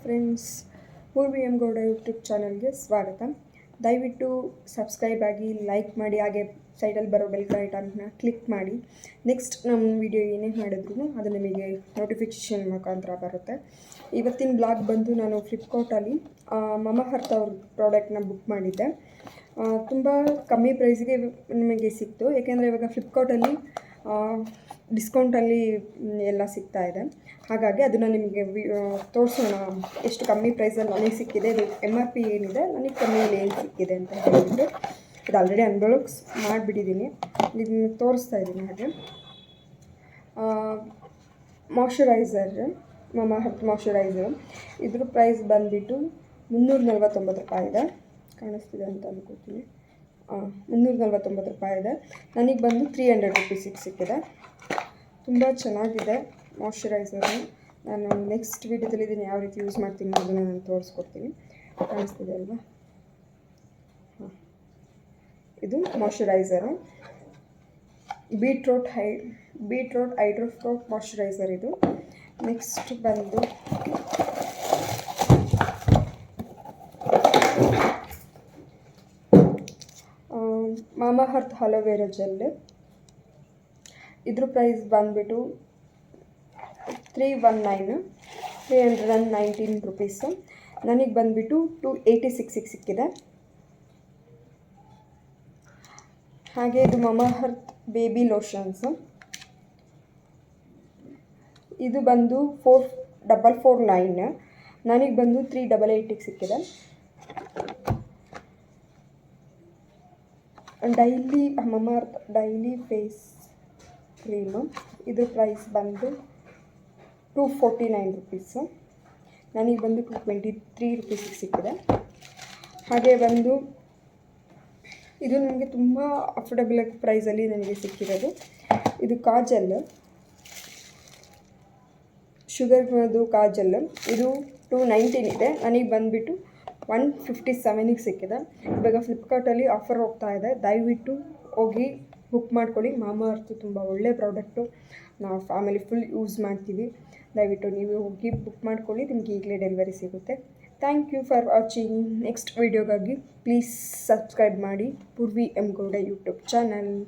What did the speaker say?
Friends, Purvi M Gowda YouTube ಚಾನಲ್ಗೆ ಸ್ವಾಗತ. ದಯವಿಟ್ಟು ಸಬ್ಸ್ಕ್ರೈಬ್ ಆಗಿ, ಲೈಕ್ ಮಾಡಿ, ಹಾಗೆ ಸೈಡಲ್ಲಿ ಬರೋ ಬೆಲ್ ಐಕಾನ್ನ ಕ್ಲಿಕ್ ಮಾಡಿ. ನೆಕ್ಸ್ಟ್ ನಮ್ಮ ವಿಡಿಯೋ ಏನೇ ಮಾಡಿದ್ರು ಅದು ನಿಮಗೆ ನೋಟಿಫಿಕೇಷನ್ ಮುಖಾಂತರ ಬರುತ್ತೆ. ಇವತ್ತಿನ ಬ್ಲಾಗ್ ಬಂದು ನಾನು ಫ್ಲಿಪ್ಕಾರ್ಟಲ್ಲಿ ಮಮಹರ್ತ್ ಅವ್ರ ಪ್ರಾಡಕ್ಟ್ನ ಬುಕ್ ಮಾಡಿದ್ದೆ. ತುಂಬ ಕಮ್ಮಿ ಪ್ರೈಸ್ಗೆ ನಿಮಗೆ ಸಿಕ್ತು. ಏಕೆಂದರೆ ಇವಾಗ ಫ್ಲಿಪ್ಕಾರ್ಟಲ್ಲಿ ಡಿಸ್ಕೌಂಟಲ್ಲಿ ಎಲ್ಲ ಸಿಗ್ತಾ ಇದೆ. ಹಾಗಾಗಿ ಅದನ್ನು ನಿಮಗೆ ತೋರಿಸೋಣ, ಎಷ್ಟು ಕಮ್ಮಿ ಪ್ರೈಸಲ್ಲಿ ನನಗೆ ಸಿಕ್ಕಿದೆ, ಇದು MRP ಏನಿದೆ, ನನಗೆ ಕಮ್ಮಿಯಲ್ಲಿ ಏನು ಸಿಕ್ಕಿದೆ ಅಂತ ಹೇಳಿಬಿಟ್ಟು. ಇದು ಆಲ್ರೆಡಿ ಅನ್ಬಾಕ್ಸ್ ಮಾಡಿಬಿಟ್ಟಿದ್ದೀನಿ, ಇದನ್ನು ತೋರಿಸ್ತಾ ಇದ್ದೀನಿ. ಹಾಗೆ ಮಾಯ್ಶ್ಚರೈಸರ್, ಮಮಹರ್ತ್ ಮಾಯ್ಶ್ಚರೈಸರ್, ಇದ್ರ ಪ್ರೈಸ್ ಬಂದುಬಿಟ್ಟು 349 ರೂಪಾಯಿ ಇದೆ. ಕಾಣಿಸ್ತಿದೆ ಅಂತ ಅನ್ಕೋತೀನಿ. 349 ರೂಪಾಯಿ ಇದೆ. ನನಗೆ ಬಂದು 300 ರುಪೀಸಿಗೆ ಸಿಕ್ಕಿದೆ. ತುಂಬ ಚೆನ್ನಾಗಿದೆ ಮಾಯ್ಶ್ಚರೈಸರು. ನಾನು ನೆಕ್ಸ್ಟ್ ವೀಡಿಯೋದಲ್ಲಿ ಇದನ್ನು ಯಾವ ರೀತಿ ಯೂಸ್ ಮಾಡ್ತೀನಿ ಅದನ್ನು ನಾನು ತೋರಿಸ್ಕೊಡ್ತೀನಿ. ಕಾಣಿಸ್ತಿದೆ ಅಲ್ವಾ? ಇದು ಮಾಯ್ಶ್ಚರೈಸರು, ಬೀಟ್ರೂಟ್ ಹೈಡ್ರೋಫ್ರೋಟ್ ಮಾಯ್ಶ್ಚರೈಸರ್ ಇದು. ನೆಕ್ಸ್ಟ್ ಬಂದು ಮಮಹರ್ತ್ ಅಲೋವೆರಾ ಜೆಲ್. ಇದ್ರ ಪ್ರೈಸ್ ಬಂದುಬಿಟ್ಟು 319 ರುಪೀಸು. ನನಗೆ ಬಂದುಬಿಟ್ಟು 286 ಸಿಕ್ಕಿದೆ. ಹಾಗೆ ಇದು ಮಮಹರ್ತ್ ಬೇಬಿ ಲೋಷನ್ಸು. ಇದು ಬಂದು 4449, ನನಗೆ ಬಂದು 388 ಸಿಕ್ಕಿದೆ. ಮಮಹರ್ತ್ ಡೈಲಿ ಫೇಸ್ ಕ್ರೀಮು, ಇದ್ರ ಪ್ರೈಸ್ ಬಂದು 249 ರುಪೀಸು. ನನಗೆ ಬಂದು 223 ರುಪೀಸಿಗೆ ಸಿಕ್ಕಿದೆ. ಹಾಗೆ ಬಂದು ಇದು ನನಗೆ ತುಂಬ ಅಫೋರ್ಡಬಲ್ ಪ್ರೈಸಲ್ಲಿ ನನಗೆ ಸಿಕ್ಕಿರೋದು. ಇದು ಕಾಜಲ್, ಶುಗರ್ದು ಕಾಜಲ್. ಇದು 219 ಇದೆ. ನನಗೆ ಬಂದುಬಿಟ್ಟು 157ಗೆ ಸಿಕ್ಕಿದೆ. ಇವಾಗ ಫ್ಲಿಪ್ಕಾರ್ಟಲ್ಲಿ ಆಫರ್ ಹೋಗ್ತಾ ಇದೆ, ದಯವಿಟ್ಟು ಹೋಗಿ ಬುಕ್ ಮಾಡ್ಕೊಳ್ಳಿ. ಮಮಹರ್ತ್ ತುಂಬ ಒಳ್ಳೆ ಪ್ರಾಡಕ್ಟು, ನಾವು ಫ್ಯಾಮಿಲಿ ಫುಲ್ ಯೂಸ್ ಮಾಡ್ತೀವಿ. ದಯವಿಟ್ಟು ನೀವು ಹೋಗಿ ಬುಕ್ ಮಾಡ್ಕೊಳ್ಳಿ, ನಿಮಗೆ ಈಗಲೇ ಡೆಲಿವರಿ ಸಿಗುತ್ತೆ. Thank you for watching. Next ವೀಡಿಯೋಗಾಗಿ ಪ್ಲೀಸ್ ಸಬ್ಸ್ಕ್ರೈಬ್ ಮಾಡಿ Purvi M Gowda YouTube channel.